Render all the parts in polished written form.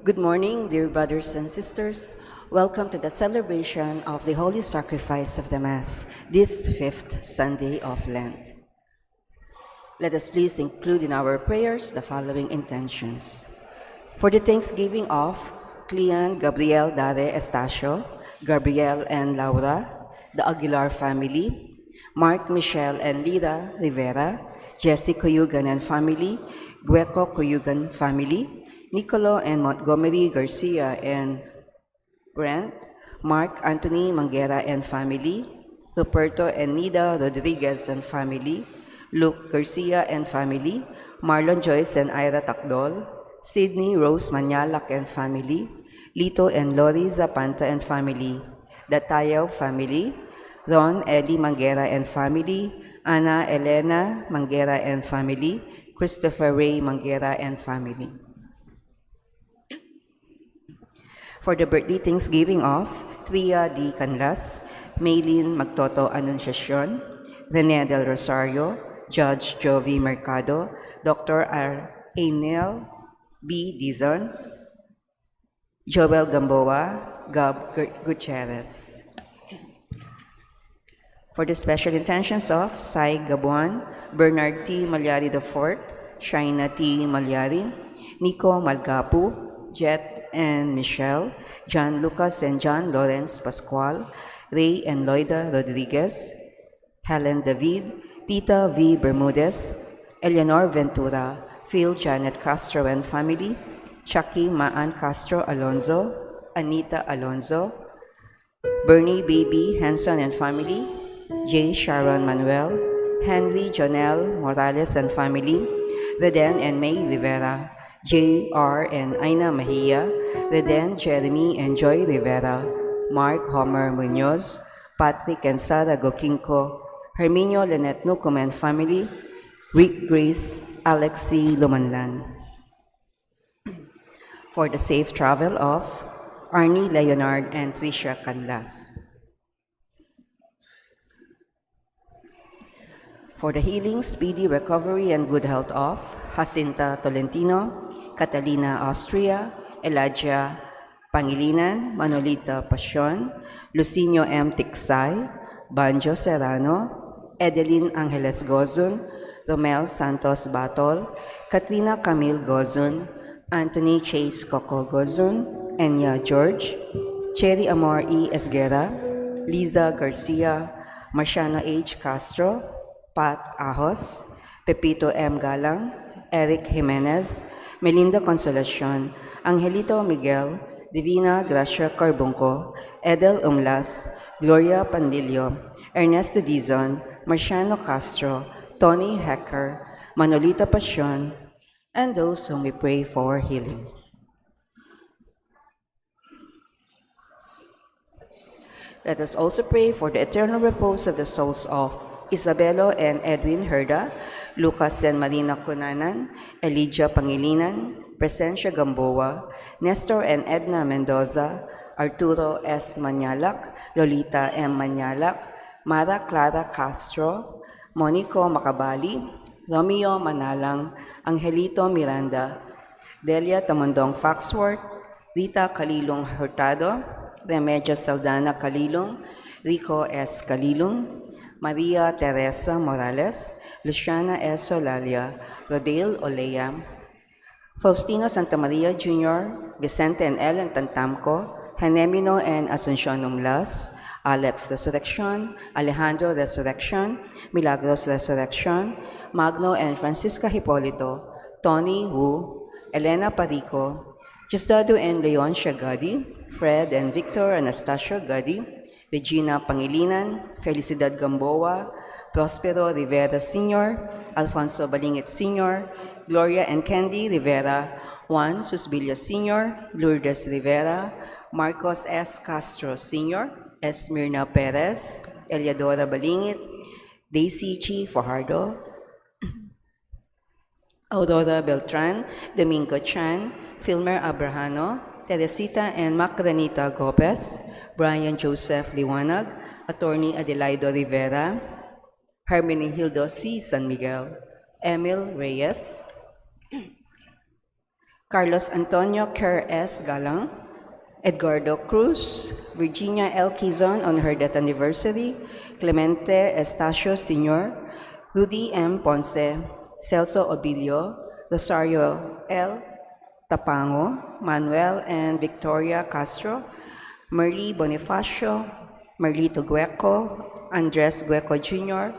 Good morning, dear brothers and sisters. Welcome to the celebration of the Holy Sacrifice of the Mass, this fifth Sunday of Lent. Let us please include in our prayers the following intentions. For the thanksgiving of Clean, Gabriel, Dare, Estacio, Gabriel and Laura, the Aguilar family, Mark, Michelle, and Lida Rivera, Jesse Coyugan and family, Gueco Coyugan family, Nicolo and Montgomery Garcia and Brent, Mark Anthony Manguera and family, Ruperto and Nida Rodriguez and family, Luke Garcia and family, Marlon Joyce and Ira Takdol, Sydney Rose Manyalak and family, Lito and Lori Zapanta and family, Datayaw family, Ron Eli Manguera and family, Ana Elena Manguera and family, Christopher Ray Manguera and family. For the birthday thanksgiving of Tria D. Canlas, Maylin Magtoto Anunciacion, Rene Del Rosario, Judge Jovi Mercado, Dr. R. Enel B. Dizon, Joel Gamboa, Gab Gutierrez. For the special intentions of Sai Gabuan, Bernard T. Malyari IV, Shaina T. Malyari, Nico Malgapu, Jet and Michelle, John Lucas and John Lawrence Pascual, Ray and Loida Rodriguez, Helen David, Tita V. Bermudez, Eleanor Ventura, Phil Janet Castro and family, Chucky Maan Castro Alonzo, Anita Alonzo, Bernie Baby Hanson and family, J. Sharon Manuel, Henry Jonel Morales and family, Reden and May Rivera, J.R. and Aina Mahia, Reden, Jeremy and Joy Rivera, Mark Homer Munoz, Patrick and Sara Gokinko, Herminio Lynette Nucum and family, Rick Grace, Alexi Lumanlan. For the safe travel of Arnie Leonard and Tricia Canlas. For the healing, speedy recovery, and good health of Jacinta Tolentino, Catalina Austria, Elijah Pangilinan, Manolita Pasion, Lucinio M. Tiksay, Banjo Serrano, Edeline Angeles Gozun, Romel Santos Batol, Katrina Camille Gozun, Anthony Chase Coco Gozun, Enya George, Cherry Amor E. Esguera, Liza Garcia, Marciano H. Castro, Pat Ahos, Pepito M. Galang, Eric Jimenez, Melinda Consolacion, Angelito Miguel, Divina Gracia Carbunco, Edel Umlas, Gloria Pandillo, Ernesto Dizon, Marciano Castro, Tony Hecker, Manolita Pasion, and those whom we pray for healing. Let us also pray for the eternal repose of the souls of Isabelo and Edwin Herda, Lucas and Marina Cunanan, Elijah Pangilinan, Presencia Gamboa, Nestor and Edna Mendoza, Arturo S. Manyalak, Lolita M. Manyalak, Mara Clara Castro, Monico Macabali, Romeo Manalang, Angelito Miranda, Delia Tamondong Foxworth, Rita Kalilong Hurtado, Remedios Saldana Kalilong, Rico S. Kalilong, Maria Teresa Morales, Luciana S. Solalia, Rodale Olea, Faustino Santa Maria Jr., Vicente and Ellen Tantamco, Janemino and Asuncion Umlas, Alex Resurrection, Alejandro Resurrection, Milagros Resurrection, Magno and Francisca Hipolito, Tony Wu, Elena Parico, Justado and Leon Shagadi, Fred and Victor Anastasio Gadi, Regina Pangilinan, Felicidad Gamboa, Prospero Rivera Sr., Alfonso Balingit Sr., Gloria and Candy Rivera, Juan Susbilia Sr., Lourdes Rivera, Marcos S. Castro Sr., Esmirna Perez, Eliadora Balingit, Daisy G. Fajardo, Aurora Beltran, Domingo Chan, Filmer Abrahano, Teresita and Macranita Gopez, Brian Joseph Liwanag, Attorney Adelaido Rivera, Hermenegildo C. San Miguel, Emil Reyes, Carlos Antonio Kerr S. Galang, Edgardo Cruz, Virginia L. Quizon on her death anniversary, Clemente Estacio Sr., Rudy M. Ponce, Celso Obilio, Rosario L. Tapango, Manuel and Victoria Castro, Merly Bonifacio, Merlito Gueco, Andres Gueco Jr.,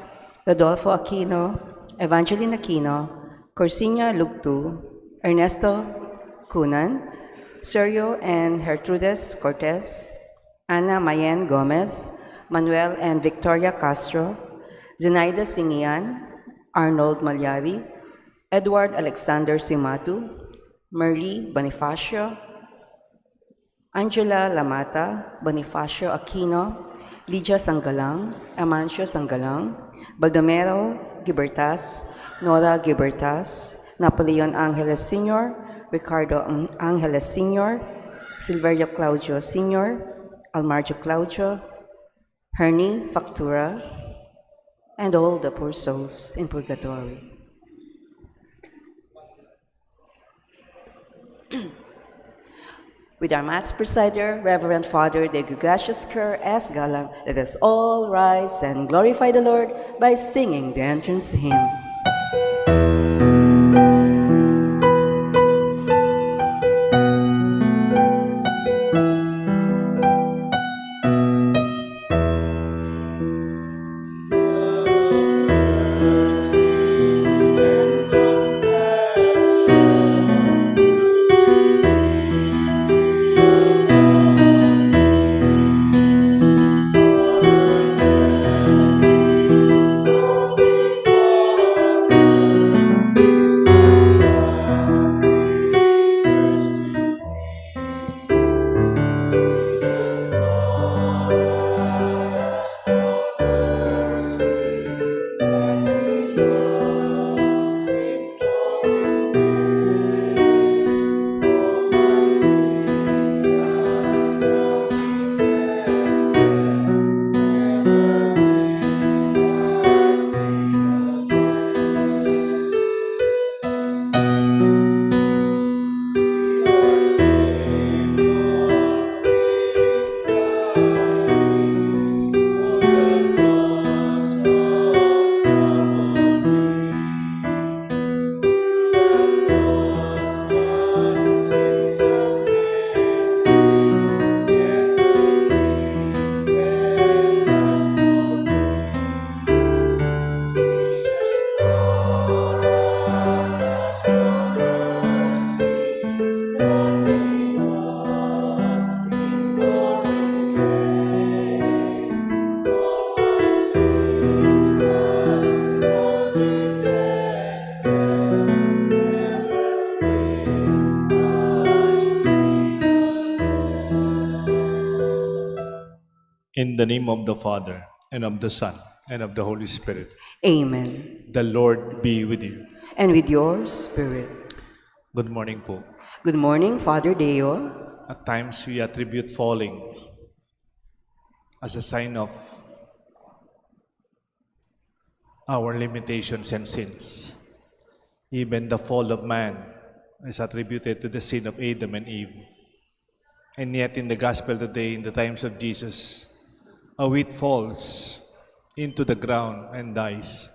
Rodolfo Aquino, Evangeline Aquino, Corsiña Lugtu, Ernesto Cunan, Sergio and Gertrudes Cortez, Ana Mayen Gomez, Manuel and Victoria Castro, Zenaida Singian, Arnold Malyari, Edward Alexander Simatu, Merly Bonifacio, Angela Lamata, Bonifacio Aquino, Lydia Sanggalang, Amancio Sanggalang, Baldomero Gibertas, Nora Gibertas, Napoleon Angeles Sr., Ricardo Angeles Sr., Silverio Claudio Sr., Almarjo Claudio, Hernie Factura, and all the poor souls in purgatory. With our Mass presider, Reverend Father De Gugasius Kerr S. Galang, let us all rise and glorify the Lord by singing the entrance hymn. In the name of the Father, and of the Son, and of the Holy Spirit. Amen. The Lord be with you. And with your spirit. Good morning po. Good morning, Father Deo. At times we attribute falling as a sign of our limitations and sins. Even the fall of man is attributed to the sin of Adam and Eve. And yet in the gospel today, in the times of Jesus, a wheat falls into the ground and dies.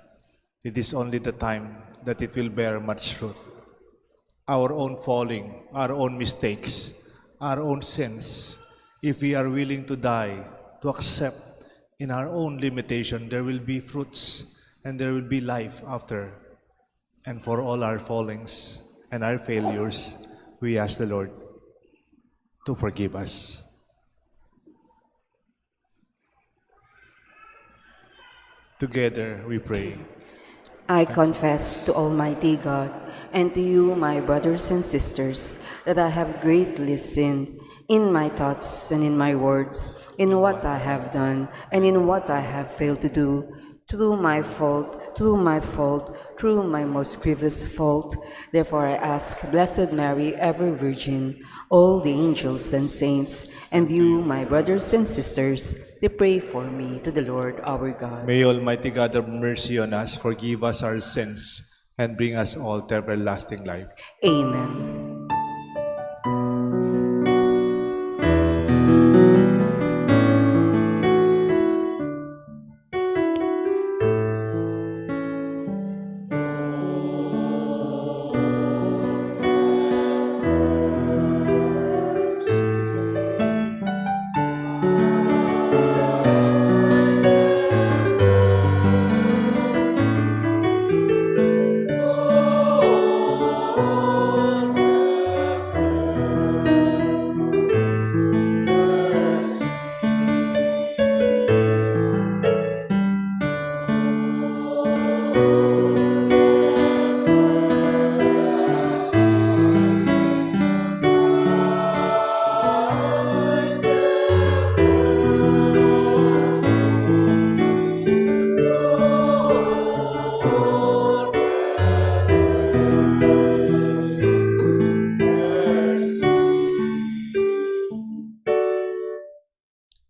It is only the time that it will bear much fruit. Our own falling, our own mistakes, our own sins, if we are willing to die, to accept in our own limitation, there will be fruits and there will be life after. And for all our fallings and our failures, we ask the Lord to forgive us. Together we pray. I confess to Almighty God and to you, my brothers and sisters, that I have greatly sinned in my thoughts and in my words, in what I have done and in what I have failed to do, through my fault, through my most grievous fault. Therefore I ask, Blessed Mary, ever Virgin, all the angels and saints, and you, my brothers and sisters, to pray for me to the Lord our God. May Almighty God have mercy on us, forgive us our sins, and bring us all to everlasting life. Amen.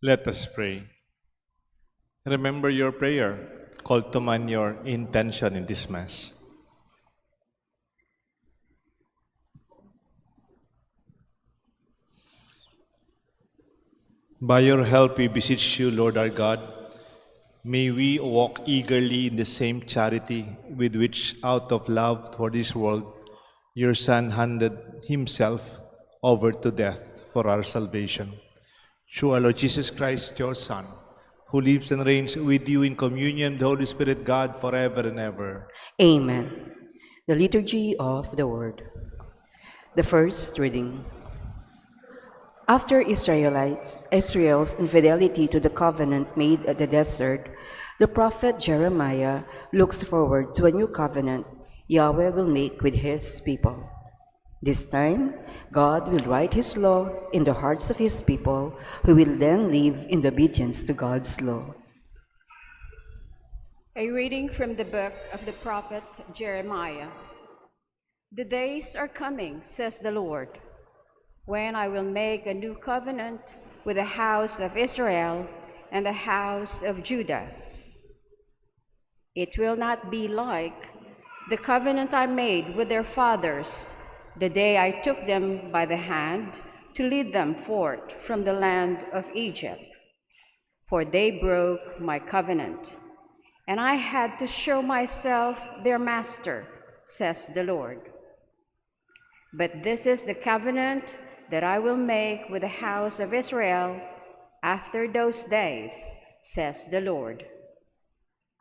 Let us pray. Remember your prayer. Call to mind your intention in this Mass. By your help, we beseech you, Lord our God. May we walk eagerly in the same charity with which, out of love for this world, your Son handed himself over to death for our salvation. Through our Lord Jesus Christ, your Son, who lives and reigns with you in communion with the Holy Spirit, God, forever and ever. Amen. The Liturgy of the Word. The first reading. After Israel's infidelity to the covenant made at the desert, the prophet Jeremiah looks forward to a new covenant Yahweh will make with his people. This time, God will write his law in the hearts of his people, who will then live in obedience to God's law. A reading from the book of the prophet Jeremiah. The days are coming, says the Lord, when I will make a new covenant with the house of Israel and the house of Judah. It will not be like the covenant I made with their fathers the day I took them by the hand to lead them forth from the land of Egypt. For they broke my covenant, and I had to show myself their master, says the Lord. But this is the covenant that I will make with the house of Israel after those days, says the Lord.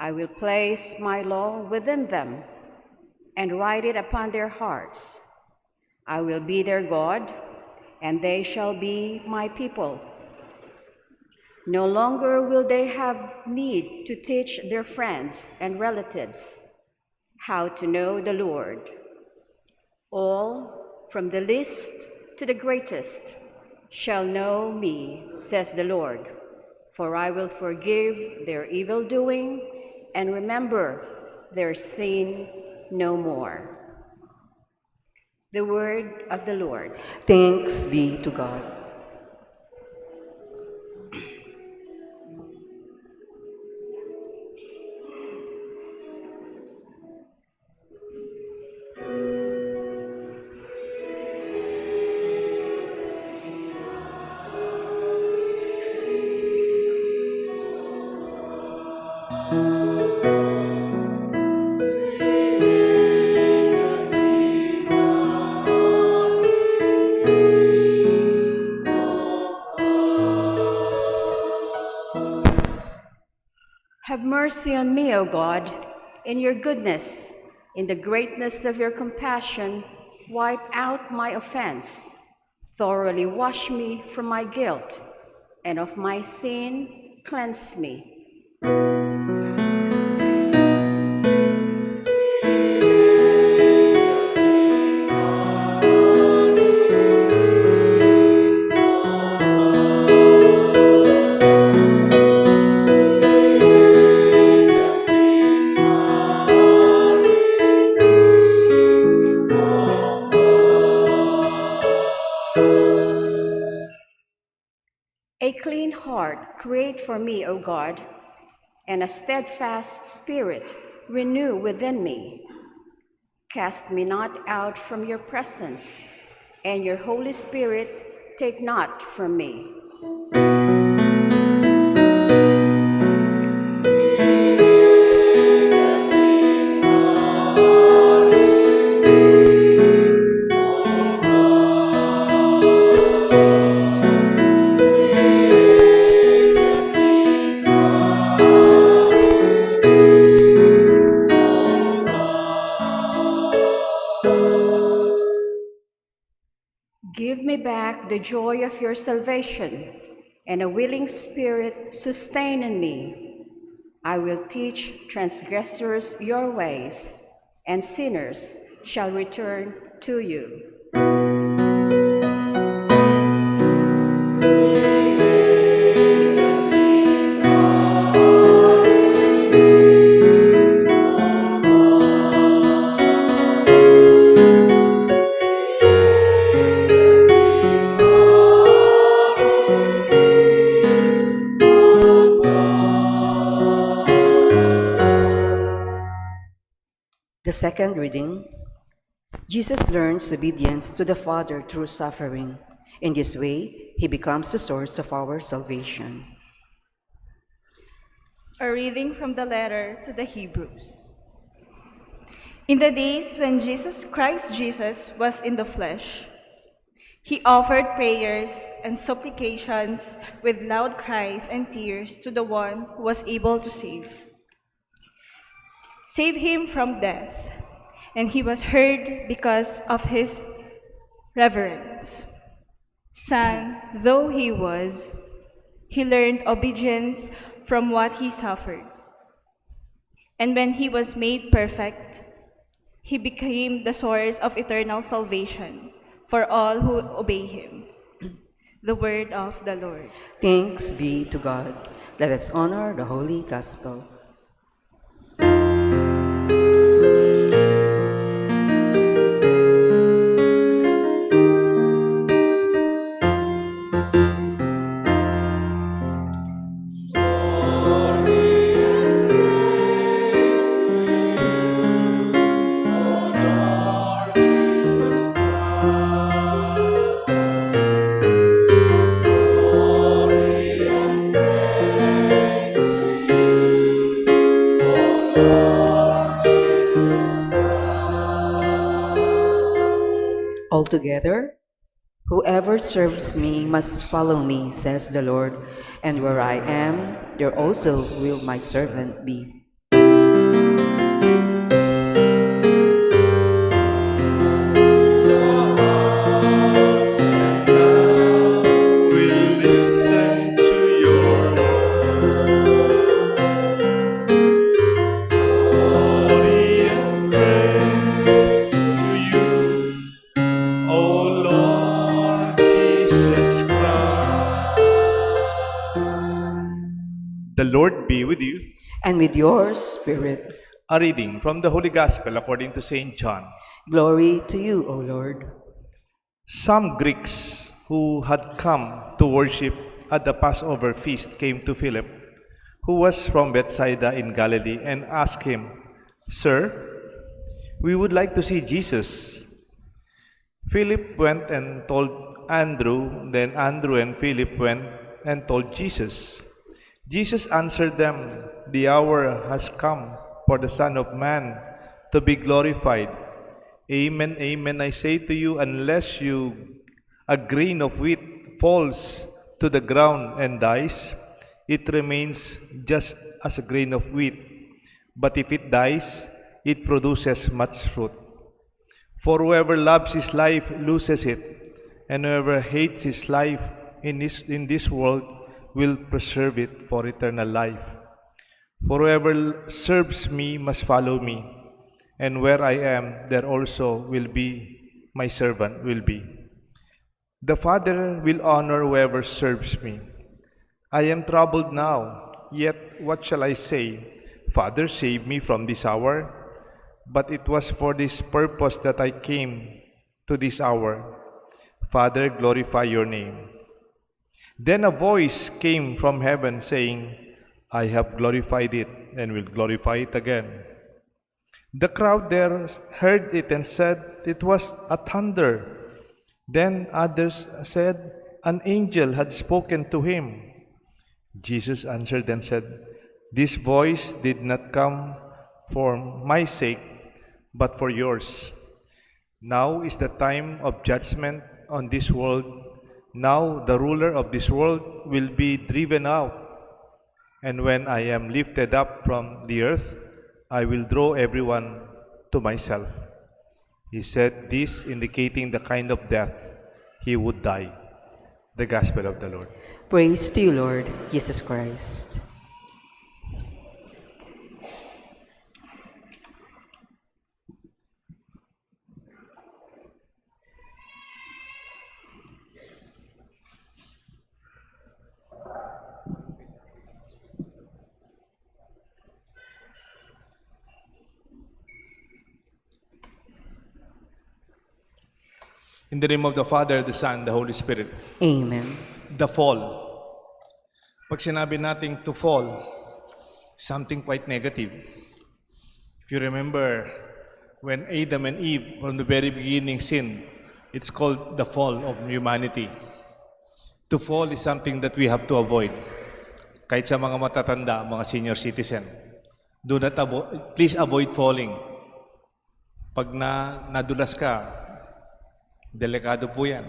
I will place my law within them and write it upon their hearts. I will be their God, and they shall be my people. No longer will they have need to teach their friends and relatives how to know the Lord. All, from the least to the greatest, shall know me, says the Lord, for I will forgive their evil doing and remember their sin no more. The word of the Lord. Thanks be to God. Have mercy on me, O God, in your goodness. In the greatness of your compassion, wipe out my offense. Thoroughly wash me from my guilt, and of my sin cleanse me. A clean heart create for me, O God, and a steadfast spirit renew within me. Cast me not out from your presence, and your Holy Spirit take not from me. Give me back the joy of your salvation, and a willing spirit sustain in me. I will teach transgressors your ways, and sinners shall return to you. The second reading, Jesus learns obedience to the Father through suffering. In this way, he becomes the source of our salvation. A reading from the letter to the Hebrews. In the days when Christ Jesus was in the flesh, he offered prayers and supplications with loud cries and tears to the one who was able to save him from death, and he was heard because of his reverence. Son though he was, he learned obedience from what he suffered. And when he was made perfect, he became the source of eternal salvation for all who obey him. The word of the Lord. Thanks be to God. Let us honor the Holy Gospel. Altogether, whoever serves me must follow me, says the Lord, and where I am, there also will my servant be. The Lord be with you. And with your spirit. A reading from the Holy Gospel according to St. John. Glory to you, O Lord. Some Greeks who had come to worship at the Passover feast came to Philip, who was from Bethsaida in Galilee, and asked him, "Sir, we would like to see Jesus." Philip went and told Andrew, then Andrew and Philip went and told Jesus. Jesus answered them, "The hour has come for the Son of Man to be glorified. Amen, amen, I say to you, unless a grain of wheat falls to the ground and dies, it remains just as a grain of wheat. But if it dies, it produces much fruit. For whoever loves his life loses it, and whoever hates his life in this world will preserve it for eternal life. For whoever serves me must follow me, and where I am, there also will be my servant will be. The Father will honor whoever serves me. I am troubled now, yet what shall I say? Father, save me from this hour. But it was for this purpose that I came to this hour. Father, glorify your name." Then a voice came from heaven saying, "I have glorified it and will glorify it again." The crowd there heard it and said it was a thunder. Then others said an angel had spoken to him. Jesus answered and said, "This voice did not come for my sake, but for yours. Now is the time of judgment on this world. Now the ruler of this world will be driven out. And when I am lifted up from the earth, I will draw everyone to myself." He said this, indicating the kind of death he would die. The Gospel of the Lord. Praise to you, Lord Jesus Christ. In the name of the Father, the Son, the Holy Spirit. Amen. The fall. Pag sinabi nating to fall, something quite negative. If you remember When Adam and Eve from the very beginning sinned, it's called the fall of humanity. To fall is something that we have to avoid. Kahit sa mga matatanda, mga senior citizen, please avoid falling. Pag nadulas ka, delikado po yan.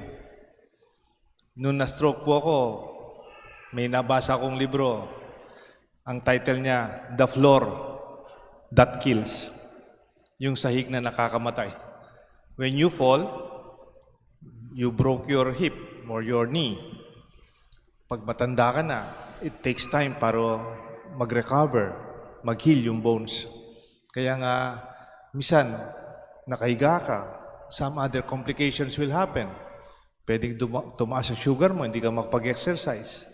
Noon na-stroke po ako, may nabasa akong libro. Ang title niya, The Floor That Kills. Yung sahig na nakakamatay. When you fall, you broke your hip or your knee. Pag matanda ka na, it takes time para mag-recover, mag-heal yung bones. Kaya nga, minsan, nakahiga ka, some other complications will happen. Pwedeng tumaas ang sugar mo, hindi ka makapag-exercise.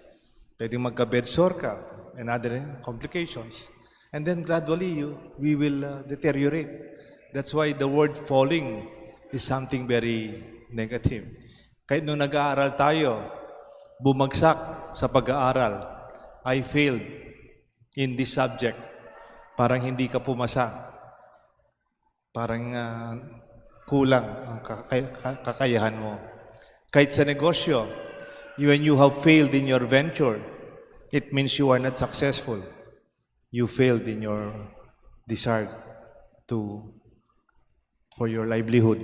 Pwedeng magka-bed sore ka, and other complications. And then gradually, we will deteriorate. That's why the word falling is something very negative. Kahit nung nag-aaral tayo, bumagsak sa pag-aaral, I failed in this subject. Parang hindi ka pumasa. Parang kulang ang kakayahan mo. Kahit sa negosyo, when you have failed in your venture, it means you are not successful. You failed in your desire for your livelihood.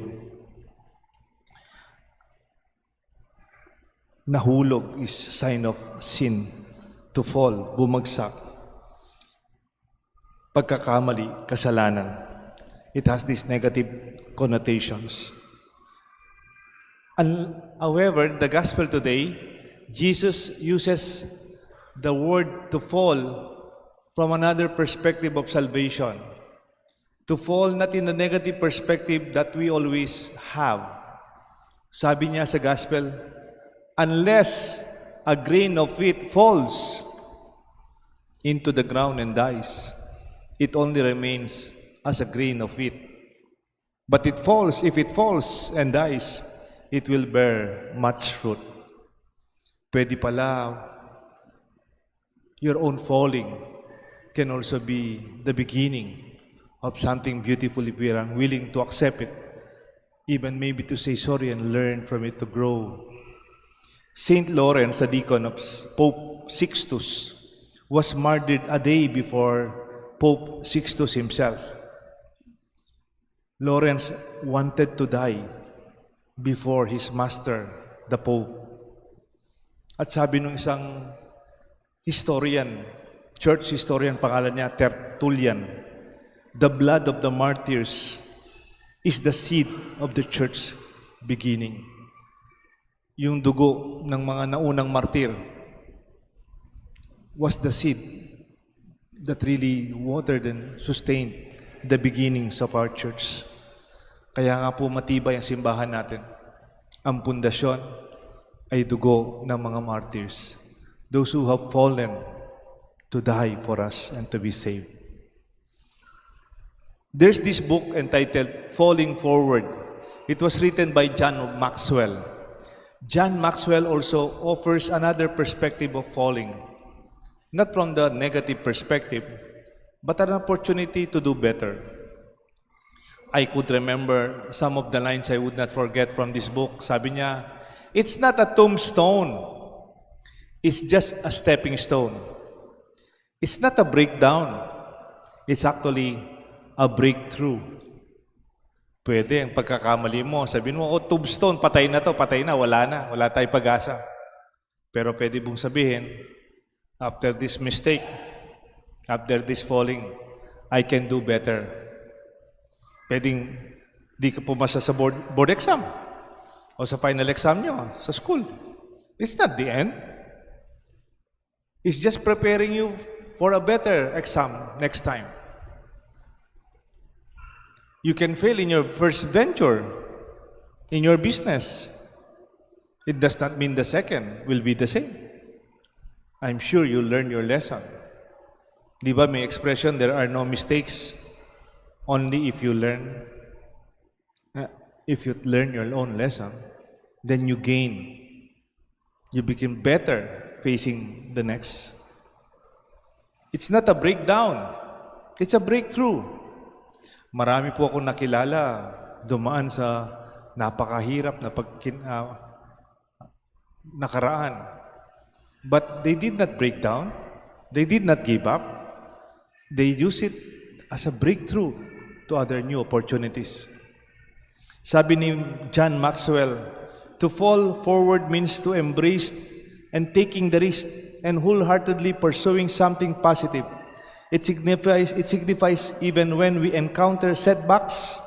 Nahulog is sign of sin. To fall, bumagsak. Pagkakamali, kasalanan. It has these negative connotations. However, the gospel today, Jesus uses the word to fall from another perspective of salvation. To fall not in the negative perspective that we always have. Sabi niya sa gospel, unless a grain of wheat falls into the ground and dies, it only remains as a grain of wheat. But if it falls and dies, it will bear much fruit. Pwede pala, your own falling can also be the beginning of something beautiful if we are willing to accept it, even maybe to say sorry and learn from it to grow. Saint Lawrence, a deacon of Pope Sixtus, was martyred a day before Pope Sixtus himself. Lawrence wanted to die before his master, the Pope. At sabi nung isang historian, church historian, pangalan niya Tertullian, the blood of the martyrs is the seed of the church beginning. Yung dugo ng mga naunang martir was the seed that really watered and sustained the beginnings of our church. Kaya nga po matibay ang simbahan natin. Ang pundasyon ay dugo ng mga martyrs. Those who have fallen to die for us and to be saved. There's this book entitled Falling Forward. It was written by John Maxwell. John Maxwell also offers another perspective of falling. Not from the negative perspective, but an opportunity to do better. I could remember some of the lines I would not forget from this book. Sabi niya, it's not a tombstone. It's just a stepping stone. It's not a breakdown. It's actually a breakthrough. Pwede, ang pagkakamali mo, sabihin mo, oh, tombstone, patay na to, patay na, wala tayong pag-asa. Pero pwede mong sabihin, after this mistake, after this falling, I can do better. Pwedeng di ka pumasa sa board exam o sa final exam nyo sa school. It's not the end. It's just preparing you for a better exam next time. You can fail in your first venture, in your business. It does not mean the second will be the same. I'm sure you'll learn your lesson. Di ba may expression, there are no mistakes, only if you learn. If you learn your own lesson, then you gain. You become better facing the next. It's not a breakdown. It's a breakthrough. Marami po akong nakilala dumaan sa napakahirap na nakaraan. But they did not break down. They did not give up. They use it as a breakthrough to other new opportunities. Sabi ni John Maxwell, to fall forward means to embrace and taking the risk and wholeheartedly pursuing something positive. It signifies even when we encounter setbacks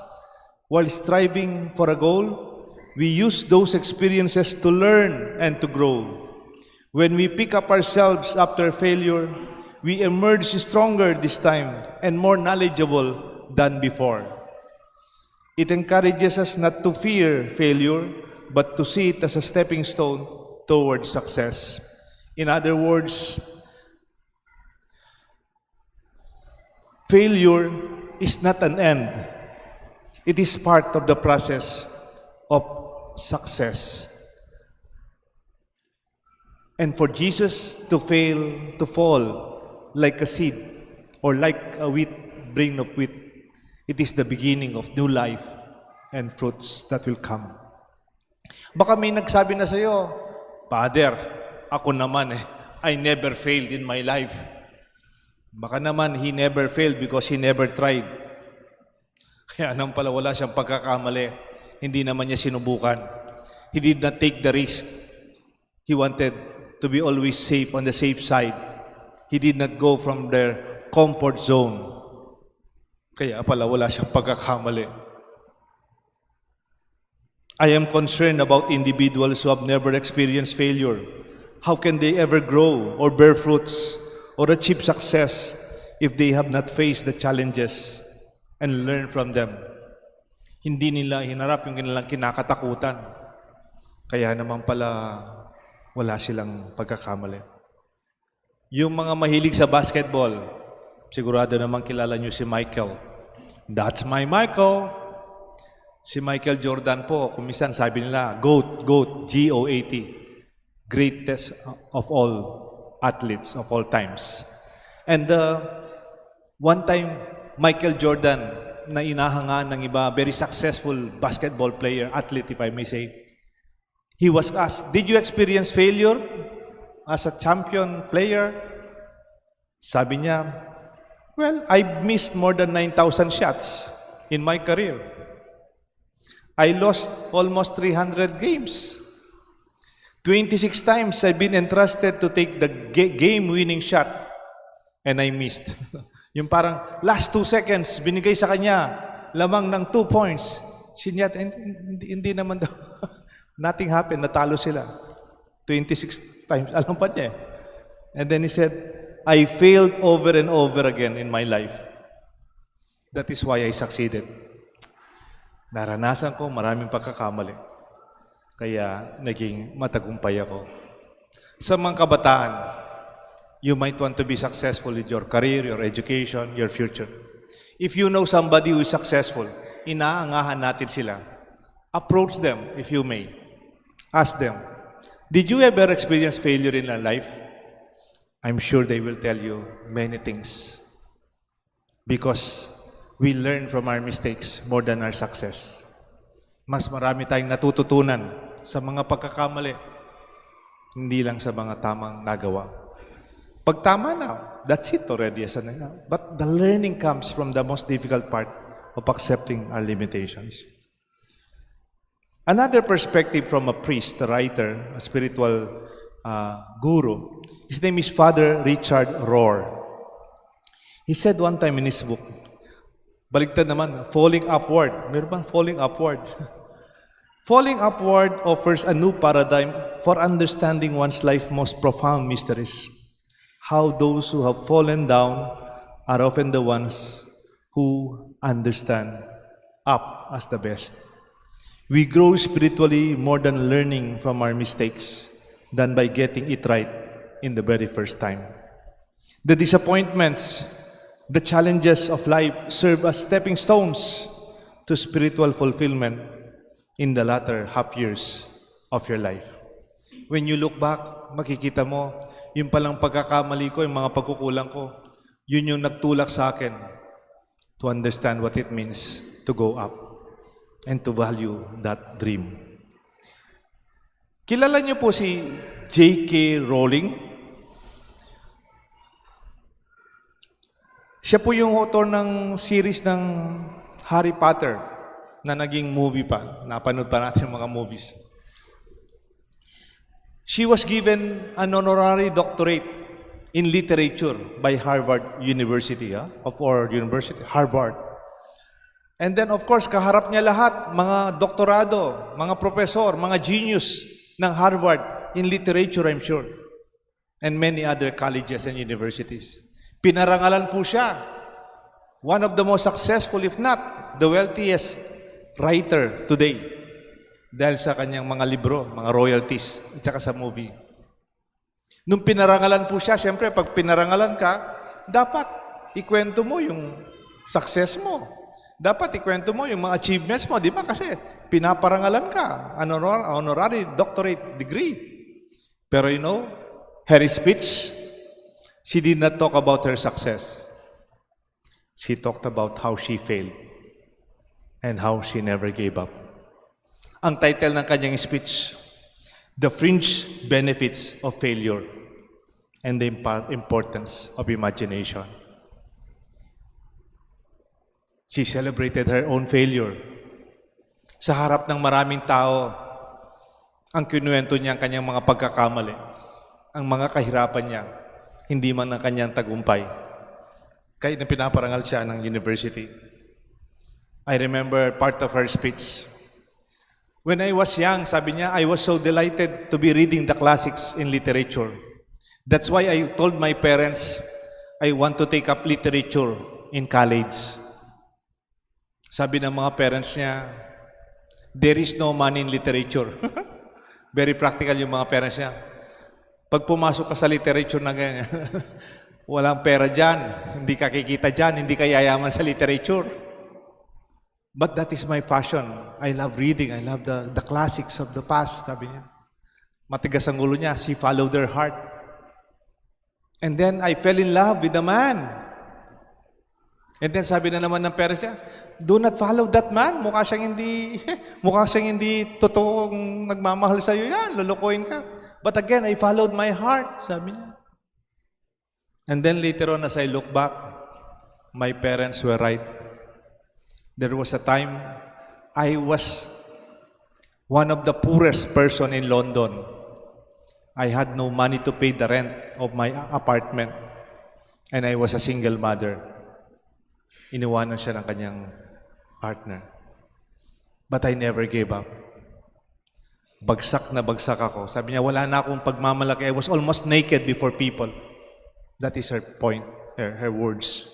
while striving for a goal, we use those experiences to learn and to grow. When we pick up ourselves after failure, we emerge stronger this time and more knowledgeable than before. It encourages us not to fear failure, but to see it as a stepping stone towards success. In other words, failure is not an end. It is part of the process of success. And for Jesus to fall like a seed or like a grain of wheat, it is the beginning of new life and fruits that will come. Baka may nagsabi na sa'yo, Father, ako naman I never failed in my life. Baka naman he never failed because he never tried. Kaya nang pala wala siyang pagkakamali. Hindi naman niya sinubukan. He did not take the risk. He wanted to be always safe on the safe side. He did not go from their comfort zone. Kaya pala wala siyang pagkakamali. I am concerned about individuals who have never experienced failure. How can they ever grow or bear fruits or achieve success if they have not faced the challenges and learn from them? Hindi nila hinarap yung kanilang kinakatakutan. Kaya naman pala wala silang pagkakamali. Yung mga mahilig sa basketball, sigurado naman kilala nyo si Michael. That's my Michael. Si Michael Jordan po, kung minsan sabi nila, GOAT, G-O-A-T. Greatest of all athletes of all times. And one time, Michael Jordan, na inahanga ng iba, very successful basketball player, athlete if I may say, he was asked, did you experience failure as a champion player? Sabi niya, well, I missed more than 9,000 shots in my career. I lost almost 300 games. 26 times I've been entrusted to take the game-winning shot and I missed. Yung parang last 2 seconds, binigay sa kanya, lamang ng 2 points. Sinyat, hindi naman daw. Nothing happened, natalo sila. 26 times, alam pa niya. And then he said, I failed over and over again in my life. That is why I succeeded. Naranasan ko maraming pagkakamali. Kaya naging matagumpay ako. Sa mga kabataan, you might want to be successful with your career, your education, your future. If you know somebody who is successful, inaangahan natin sila. Approach them if you may. Ask them, did you ever experience failure in your life? I'm sure they will tell you many things. Because we learn from our mistakes more than our success. Mas marami tayong natututunan sa mga pagkakamali, hindi lang sa mga tamang nagawa. Pag tama na, that's it already. But the learning comes from the most difficult part of accepting our limitations. Another perspective from a priest, a writer, a spiritual guru, his name is Father Richard Rohr. He said one time in his book, baligtad naman, falling upward. Meron bang falling upward? Falling upward offers a new paradigm for understanding one's life's most profound mysteries. How those who have fallen down are often the ones who understand up as the best. We grow spiritually more than learning from our mistakes than by getting it right in the very first time. The disappointments, the challenges of life serve as stepping stones to spiritual fulfillment in the latter half years of your life. When you look back, makikita mo, yung palang pagkakamali ko, yung mga pagkukulang ko, yun yung nagtulak sa akin to understand what it means to go up and to value that dream. Kilala niyo po si J.K. Rowling? Siya po yung author ng series ng Harry Potter na naging movie pa. Napanood pa natin yung mga movies. She was given an honorary doctorate in literature by Harvard University, Harvard. And then of course, kaharap niya lahat, mga doktorado, mga profesor, mga genius ng Harvard in literature, I'm sure. And many other colleges and universities. Pinarangalan po siya. One of the most successful, if not the wealthiest writer today. Dahil sa kanyang mga libro, mga royalties, at saka sa movie. Nung pinarangalan po siya, siyempre, pag pinarangalan ka, dapat ikwento mo yung success mo. Dapat ikwento mo yung mga achievements mo, di ba? Kasi pinaparangalan ka, honorary doctorate degree. Pero you know, her speech, she did not talk about her success. She talked about how she failed and how she never gave up. Ang title ng kanyang speech, The Fringe Benefits of Failure and the Importance of Imagination. She celebrated her own failure. Sa harap ng maraming tao, ang kinuwento niya ang kanyang mga pagkakamali, ang mga kahirapan niya, hindi man ang kanyang tagumpay. Kahit na pinaparangal siya ng university. I remember part of her speech. When I was young, sabi niya, I was so delighted to be reading the classics in literature. That's why I told my parents, I want to take up literature in college. Sabi ng mga parents niya, there is no money in literature. Very practical yung mga parents niya. Pag pumasok ka sa literature na ganyan, walang pera dyan, hindi ka kikita dyan, hindi ka yayaman sa literature. But that is my passion. I love reading. I love the classics of the past, sabi niya. Matigas ang ulo niya. She followed her heart. And then I fell in love with the man. And then sabi na naman ng parents niya, do not follow that man. Mukha siyang hindi totoong nagmamahal sa iyo yan. Lulukoyin ka. But again, I followed my heart, sabi niya. And then later on, as I look back, my parents were right. There was a time I was one of the poorest person in London. I had no money to pay the rent of my apartment. And I was a single mother. Iniwanan siya ng kanyang partner. But I never gave up. Bagsak na bagsak ako. Sabi niya, wala na akong pagmamalaki. I was almost naked before people. That is her point, her words.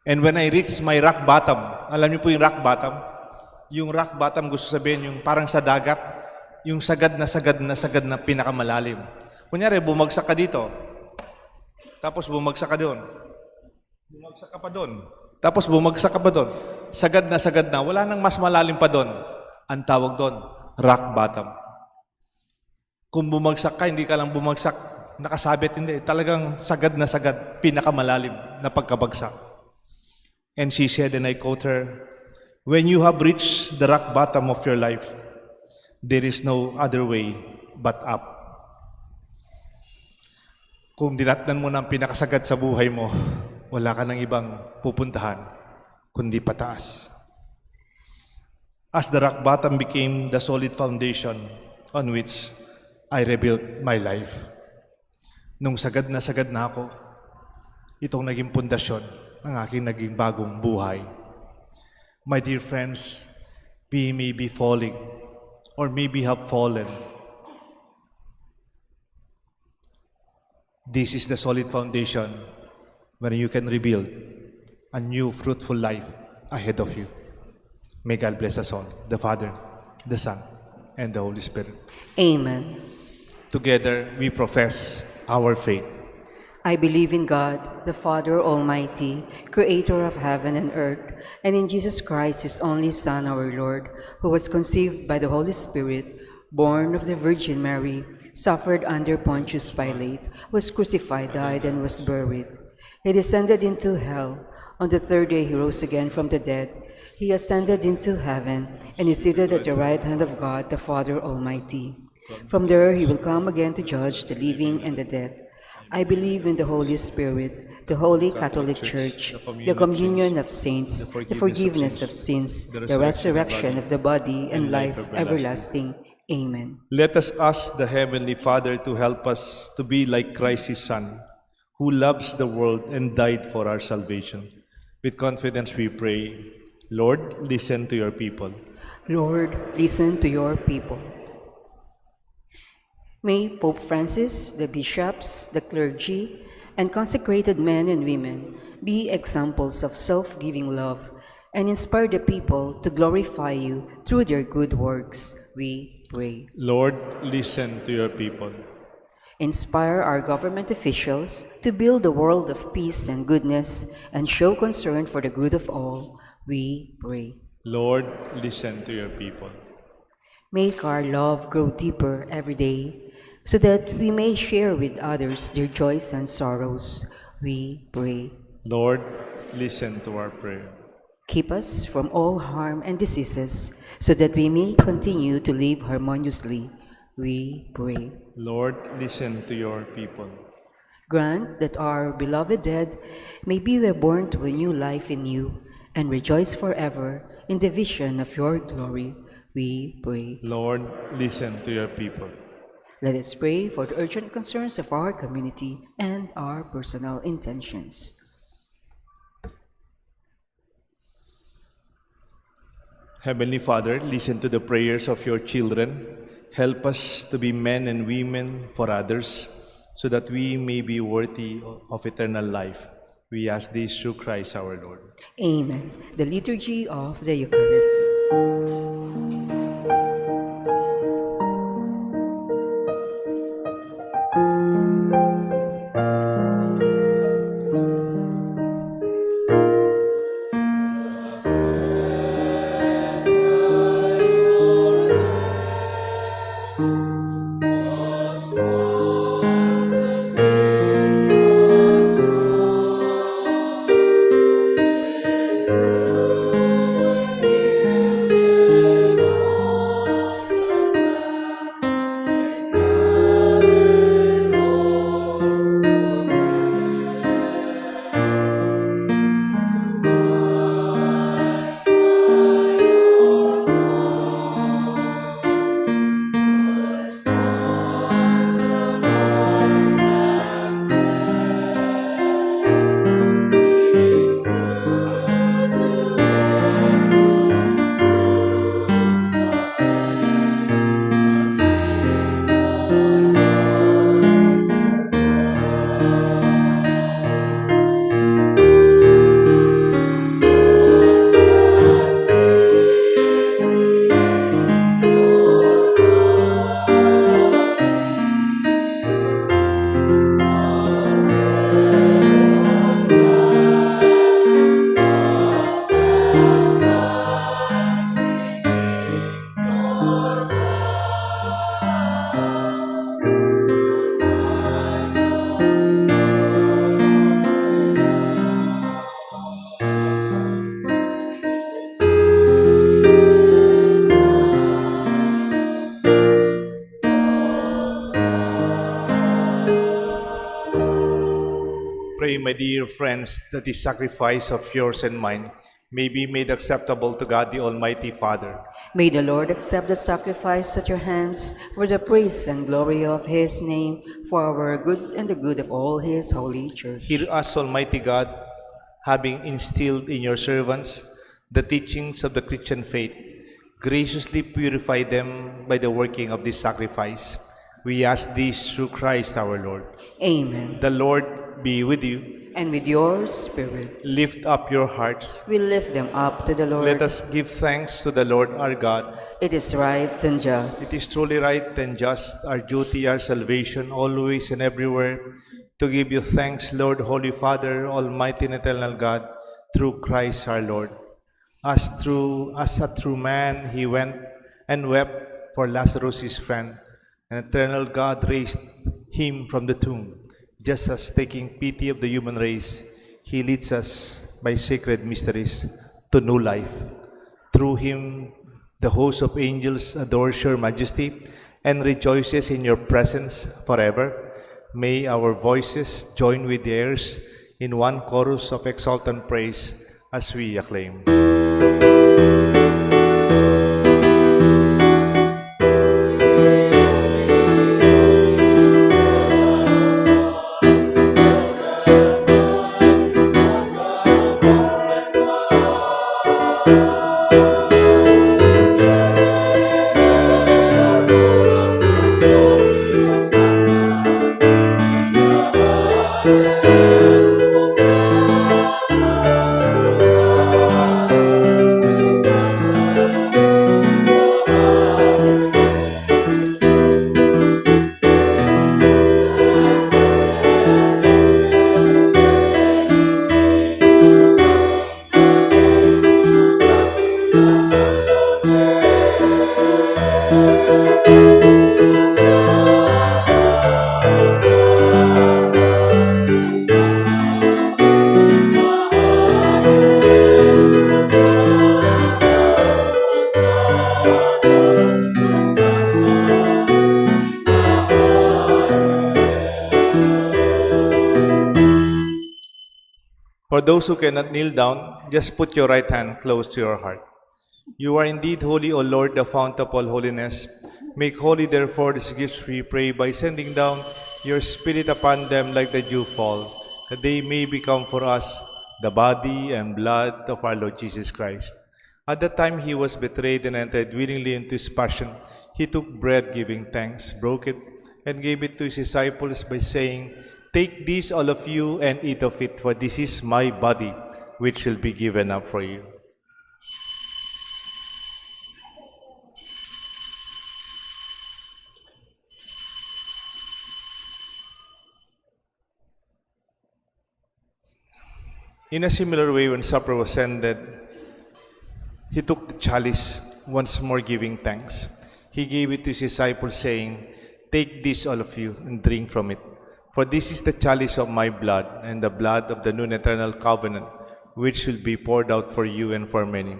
And when I reached my rock bottom, alam niyo po yung rock bottom? Yung rock bottom, gusto sabihin, yung parang sa dagat, yung sagad na pinakamalalim. Kunyari, bumagsak ka dito, tapos bumagsak ka doon. Bumagsak ka pa doon. Tapos bumagsak ka pa doon. Sagad na, wala nang mas malalim pa doon. Ang tawag doon, rock bottom. Kung bumagsak ka, hindi ka lang bumagsak, nakasabit, hindi. Talagang sagad na sagad, pinakamalalim na pagkabagsak. And she said, and I quote her, when you have reached the rock bottom of your life, there is no other way but up. Kung dinatnan mo ng pinakasagad sa buhay mo, wala ka ng ibang pupuntahan, kundi pataas. As the rock bottom became the solid foundation on which I rebuilt my life. Nung sagad na ako, itong naging pundasyon ang aking naging bagong buhay. My dear friends, we may be falling or maybe have fallen. This is the solid foundation where you can rebuild a new fruitful life ahead of you. May God bless us all, the Father, the Son, and the Holy Spirit. Amen. Together we profess our faith. I believe in God, the Father Almighty, creator of heaven and earth, and in Jesus Christ, his only Son, our Lord, who was conceived by the Holy Spirit, born of the Virgin Mary, suffered under Pontius Pilate, was crucified, died, and was buried. He descended into hell. On the third day he rose again from the dead. He ascended into heaven and is seated at the right hand of God, the Father Almighty. From there he will come again to judge the living and the dead. I believe in the Holy Spirit, the Holy Catholic Church, the communion of saints, the forgiveness of sins, the resurrection of the body, and life everlasting. Amen. Let us ask the Heavenly Father to help us to be like Christ His Son, who loves the world and died for our salvation. With confidence we pray, Lord, listen to your people. Lord, listen to your people. May Pope Francis, the bishops, the clergy, and consecrated men and women be examples of self-giving love and inspire the people to glorify you through their good works, we pray. Lord, listen to your people. Inspire our government officials to build a world of peace and goodness and show concern for the good of all, we pray. Lord, listen to your people. Make our love grow deeper every day so that we may share with others their joys and sorrows, we pray. Lord, listen to our prayer. Keep us from all harm and diseases so that we may continue to live harmoniously, we pray. Lord, listen to your people. Grant that our beloved dead may be reborn to a new life in you and rejoice forever in the vision of your glory, we pray. Lord, listen to your people. Let us pray for the urgent concerns of our community and our personal intentions. Heavenly Father, listen to the prayers of your children. Help us to be men and women for others, so that we may be worthy of eternal life. We ask this through Christ our Lord. Amen. The Liturgy of the Eucharist. Pray, my dear friends, that this sacrifice of yours and mine may be made acceptable to God the Almighty Father. May the Lord accept the sacrifice at your hands for the praise and glory of his name, for our good and the good of all his holy church. Hear us, Almighty God, having instilled in your servants the teachings of the Christian faith, graciously purify them by the working of this sacrifice. We ask this through Christ our Lord. Amen. The Lord be with you. And with your spirit, Lift up your hearts. we lift them up to the Lord. Let us give thanks to the Lord our God. It is right and just. It is truly right and just, our duty, our salvation, always and everywhere, to give you thanks, Lord, Holy Father, Almighty and eternal God, through Christ our Lord. As a true man, he went and wept for Lazarus his friend, and eternal God raised him from the tomb. Just as taking pity of the human race, He leads us by sacred mysteries to new life. Through Him, the host of angels adores your majesty and rejoices in your presence forever. May our voices join with theirs in one chorus of exultant praise as we acclaim. For those who cannot kneel down, just put your right hand close to your heart. You are indeed holy, O Lord, the fount of all holiness. Make holy, therefore, these gifts, we pray, by sending down your Spirit upon them like the dew fall, that they may become for us the body and blood of our Lord Jesus Christ. At the time he was betrayed and entered willingly into his passion, he took bread, giving thanks, broke it, and gave it to his disciples by saying, "Take this, all of you, and eat of it, for this is my body, which will be given up for you." In a similar way, when supper was ended, he took the chalice, once more giving thanks. He gave it to his disciples, saying, "Take this, all of you, and drink from it. For this is the chalice of my blood, and the blood of the new and eternal covenant, which will be poured out for you and for many,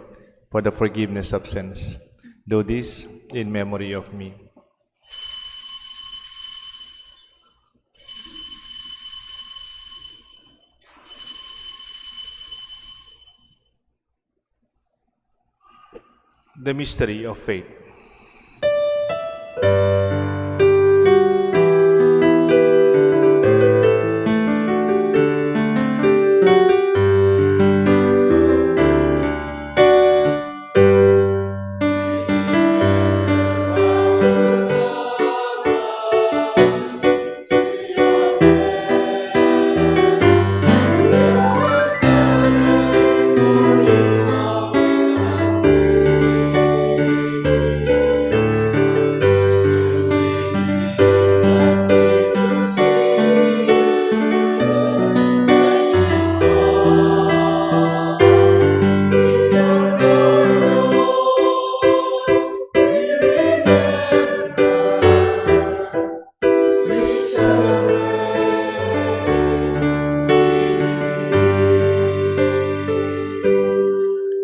for the forgiveness of sins. Do this in memory of me." The mystery of faith.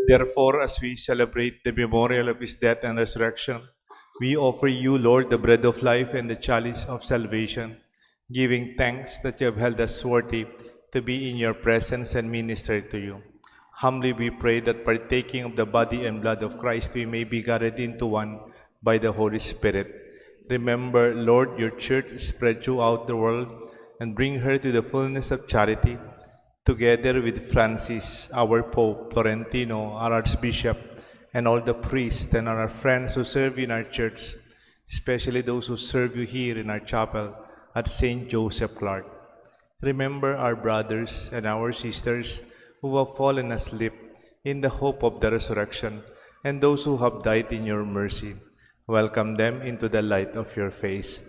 Therefore, as we celebrate the memorial of his death and resurrection, we offer you, Lord, the bread of life and the chalice of salvation, giving thanks that you have held us worthy to be in your presence and minister to you. Humbly we pray that partaking of the body and blood of Christ, we may be gathered into one by the Holy Spirit. Remember, Lord, your church spread throughout the world, and bring her to the fullness of charity, together with Francis, our Pope, Florentino, our Archbishop, and all the priests and our friends who serve in our church, especially those who serve you here in our chapel at St. Joseph Clark. Remember our brothers and our sisters who have fallen asleep in the hope of the resurrection, and those who have died in your mercy. Welcome them into the light of your face.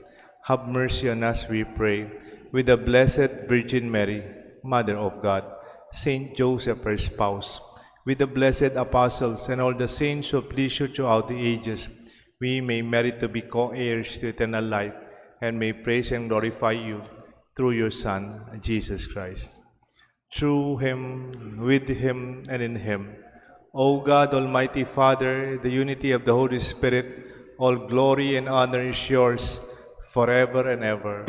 Have mercy on us, we pray, with the Blessed Virgin Mary, Mother of God, Saint Joseph, her spouse, with the blessed apostles and all the saints who have pleased you throughout the ages, we may merit to be co-heirs to eternal life, and may praise and glorify you through your Son, Jesus Christ. Through him, with him, and in him, O God, Almighty Father, the unity of the Holy Spirit, all glory and honor is yours forever and ever.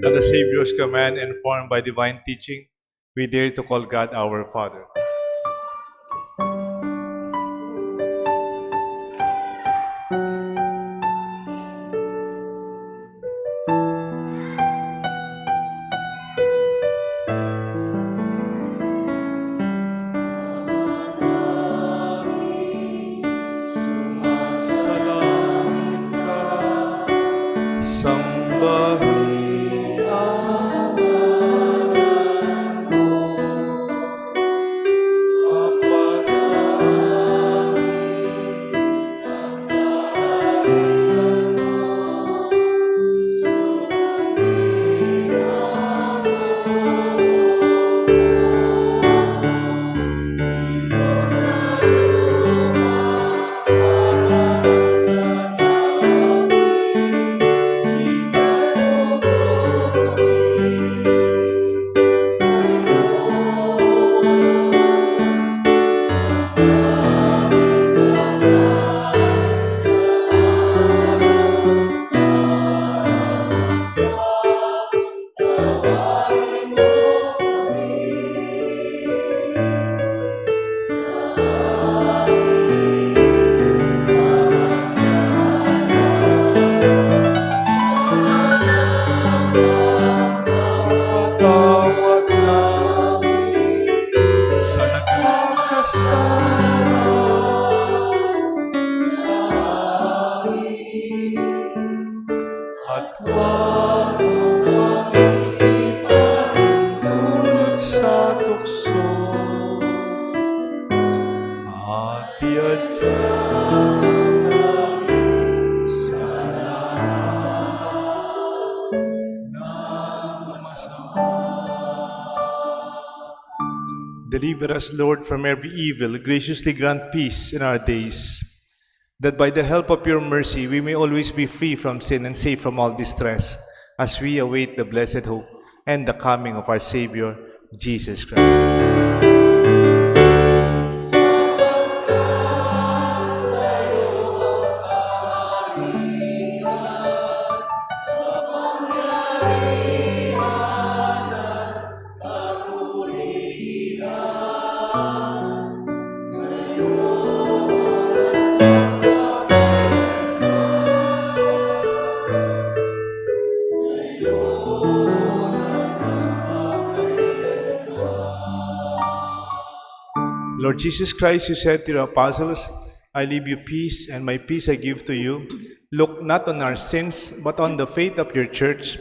At the Savior's command, informed by divine teaching, we dare to call God our Father. Sambahin ang ngalan mo, Ama sa amin ang kaharian mo, sundin ang loob mo, dito sa lupa para sa patawad namin sa nagkakasala sa amin, at huwag mo kami ipahintulot sa tukso, at iadya namin sa lahat ng masama. Deliver us, Lord, from every evil. Graciously grant peace in our days, that by the help of your mercy we may always be free from sin and safe from all distress, as we await the blessed hope and the coming of our Savior, Jesus Christ. Lord Jesus Christ, you said to your apostles, I leave you peace, and my peace I give to you. Look not on our sins, but on the faith of your church,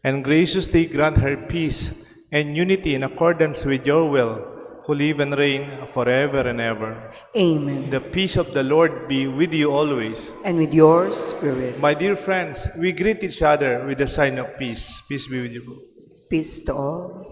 and graciously grant her peace and unity in accordance with your will, who live and reign forever and ever. Amen. The peace of the Lord be with you always. And with your spirit. My dear friends, we greet each other with the sign of peace. Peace be with you. Peace to all.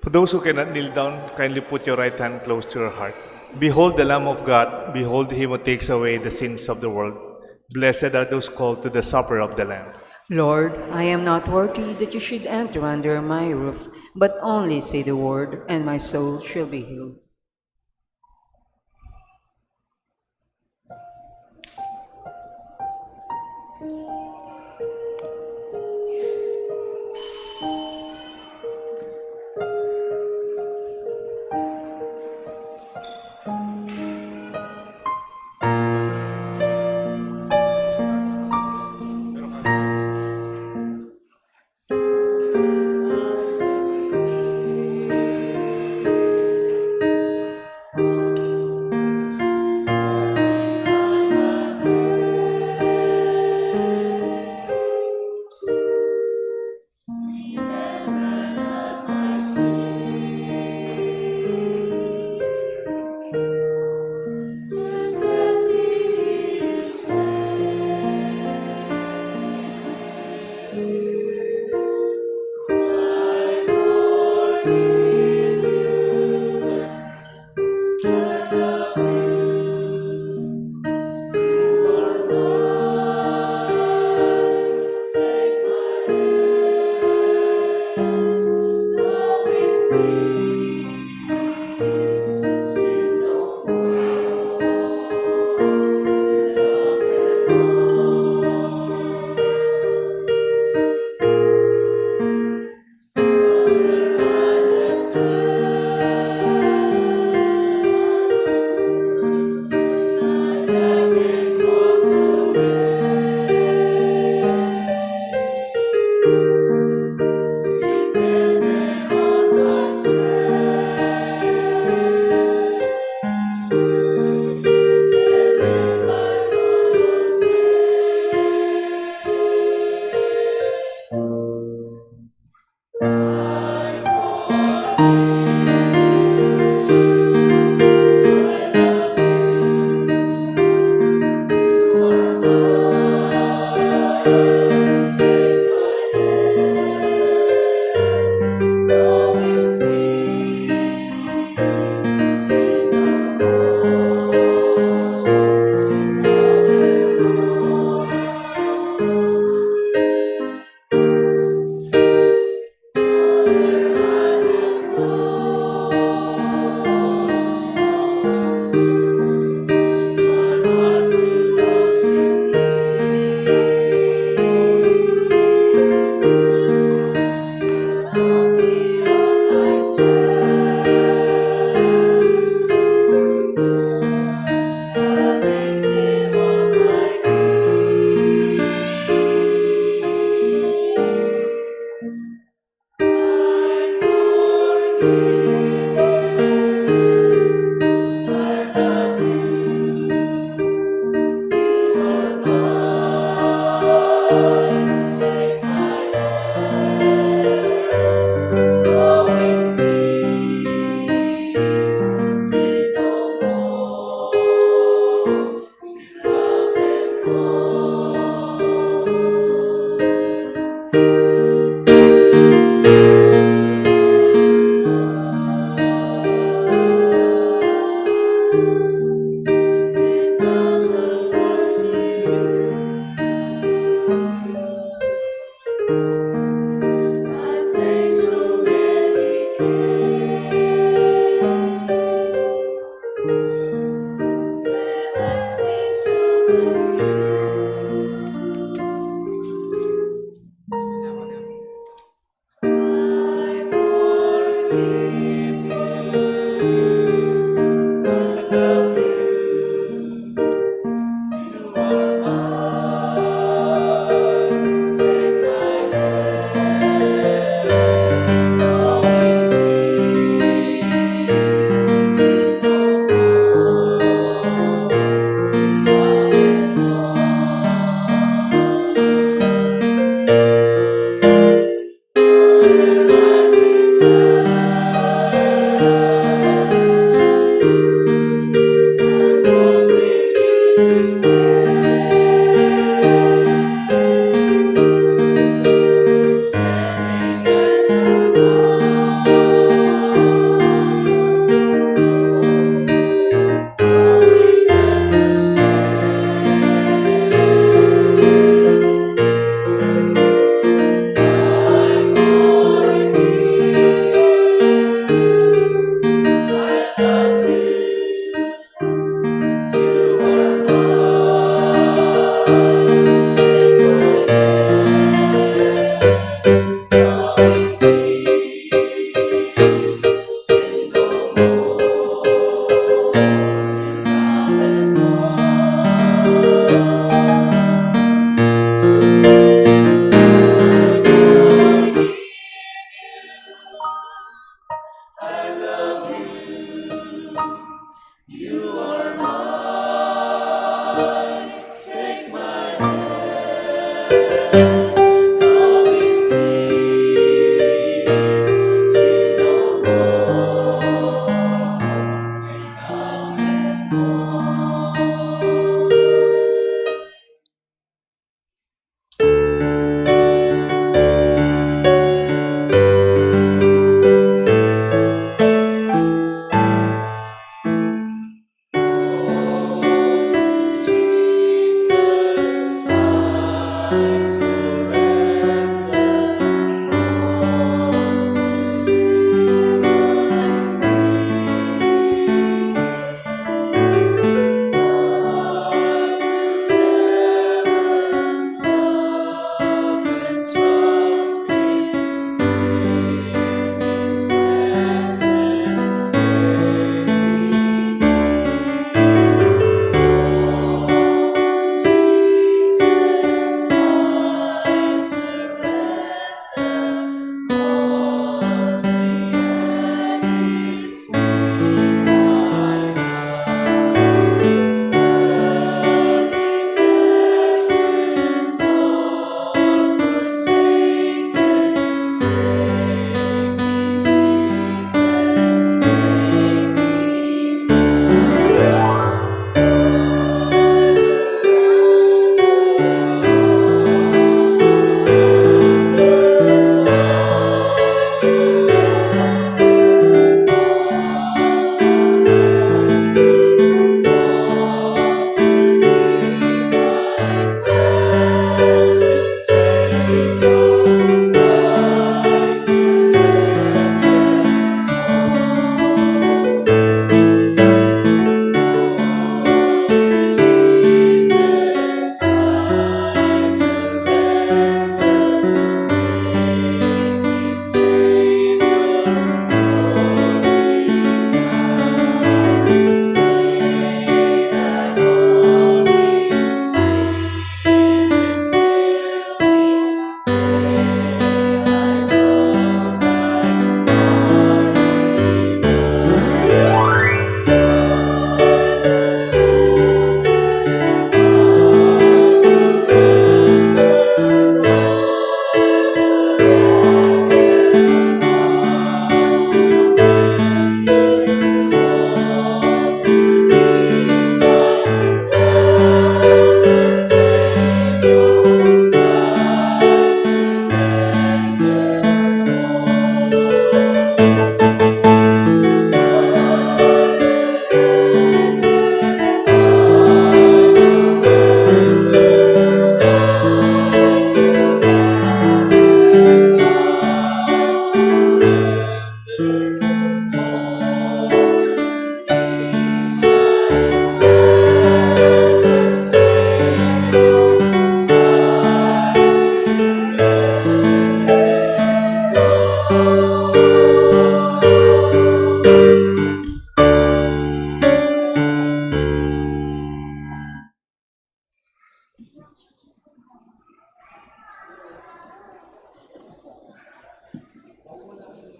For those who cannot kneel down, kindly put your right hand close to your heart. Behold the Lamb of God, behold him who takes away the sins of the world. Blessed are those called to the supper of the Lamb. Lord, I am not worthy that you should enter under my roof, but only say the word, and my soul shall be healed.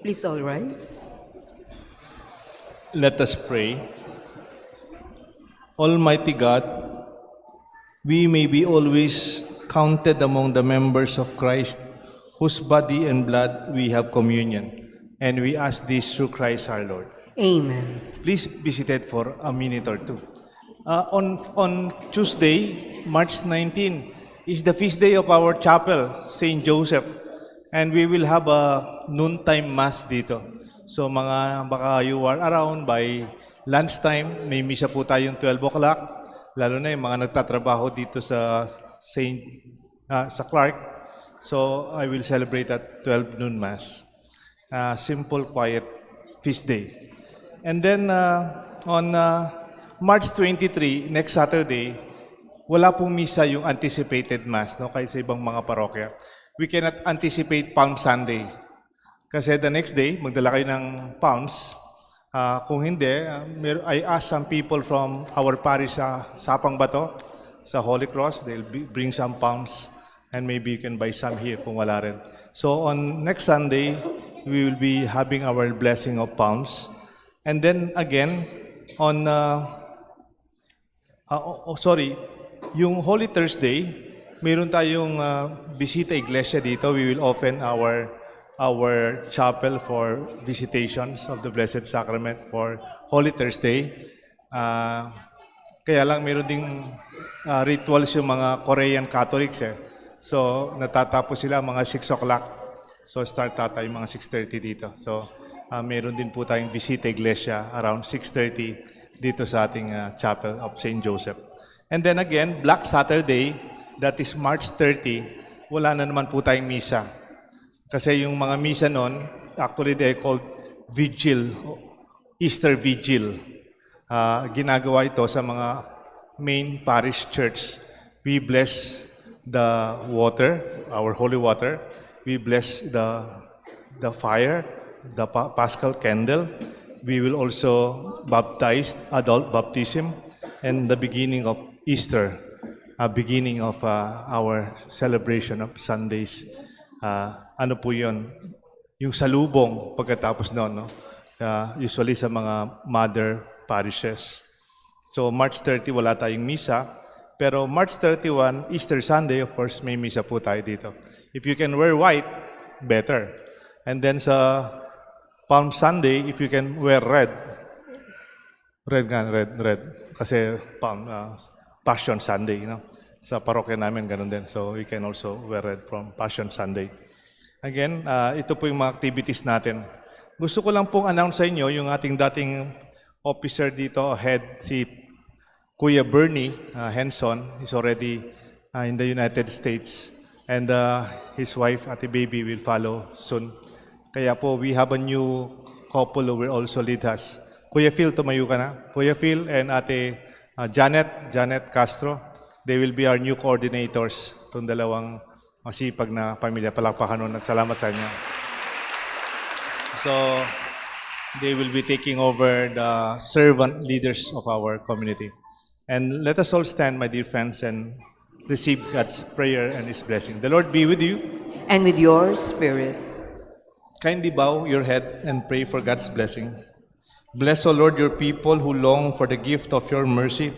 Please all rise. Let us pray. Almighty God, we may be always counted among the members of Christ, whose body and blood we have communion. And we ask this through Christ our Lord. Amen. Please be seated for a minute or two. On Tuesday, March 19, is the feast day of our chapel, St. Joseph. And we will have a noontime mass dito. So baka you are around by lunchtime, may misa po tayong 12 o'clock. Lalo na yung mga nagtatrabaho dito sa sa Clark. So I will celebrate at 12 noon mass. Simple, quiet feast day. And then on March 23, next Saturday, wala pong misa yung anticipated mass, no? Kahit sa ibang mga parokya. We cannot anticipate Palm Sunday. Kasi the next day, magdala kayo ng pounds. Kung hindi, I ask some people from our parish sa Pampanga, sa Holy Cross, they'll bring some pounds and maybe you can buy some here kung wala rin. So on next Sunday, we will be having our blessing of palms. And then again, on, yung Holy Thursday, mayroon tayong bisita iglesia dito. We will open our chapel for visitations of the Blessed Sacrament for Holy Thursday. Kaya lang mayroon ding rituals yung mga Korean Catholics eh. So natatapos sila mga 6 o'clock. So start tayo mga 6:30 dito. So meron din po tayong visita iglesia around 6:30 dito sa ating chapel of St. Joseph. And then again, Black Saturday, that is March 30, wala na naman po tayong misa. Kasi yung mga misa noon, actually they called Vigil, Easter Vigil. Ginagawa ito sa mga main parish church. We bless the water, our holy water. We bless the fire, the Paschal candle. We will also baptize, adult baptism, and the beginning of Easter, beginning of our celebration of Sundays. Ano po yun? Yung salubong pagkatapos noon, no? Usually sa mga mother parishes. So March 30 wala tayong misa, pero March 31, Easter Sunday, of course, may misa po tayo dito. If you can wear white, better. And then sa Palm Sunday, if you can wear red. Red. Kasi Passion Sunday, you know? Sa parokya namin, ganun din. So we can also wear red from Passion Sunday. Again, ito po yung mga activities natin. Gusto ko lang pong announce sa inyo yung ating dating officer dito, head, si Kuya Bernie Henson. He's already in the United States. And his wife, Ate Baby, will follow soon. Kaya po, we have a new couple who will also lead us. Kuya Phil, tumayo ka na. Kuya Phil and Ate Janet Castro, they will be our new coordinators. Itong dalawang masipag na pamilya. Palakpakan nun at salamat sa inyo. So, they will be taking over the servant leaders of our community. And let us all stand, my dear friends, and receive God's prayer and His blessing. The Lord be with you. And with your spirit. Kindly bow your head and pray for God's blessing. Bless, O Lord, your people who long for the gift of your mercy,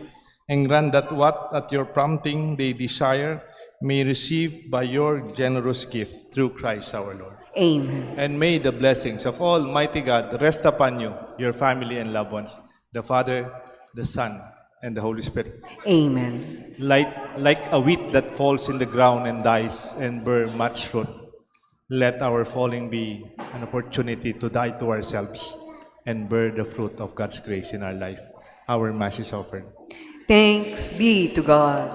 and grant that what at your prompting they desire may receive by your generous gift through Christ our Lord. Amen. And may the blessings of Almighty God rest upon you, your family and loved ones, the Father, the Son, and the Holy Spirit. Amen. Like a wheat that falls in the ground and dies and bear much fruit, let our falling be an opportunity to die to ourselves and bear the fruit of God's grace in our life. Our Mass is offered. Thanks be to God.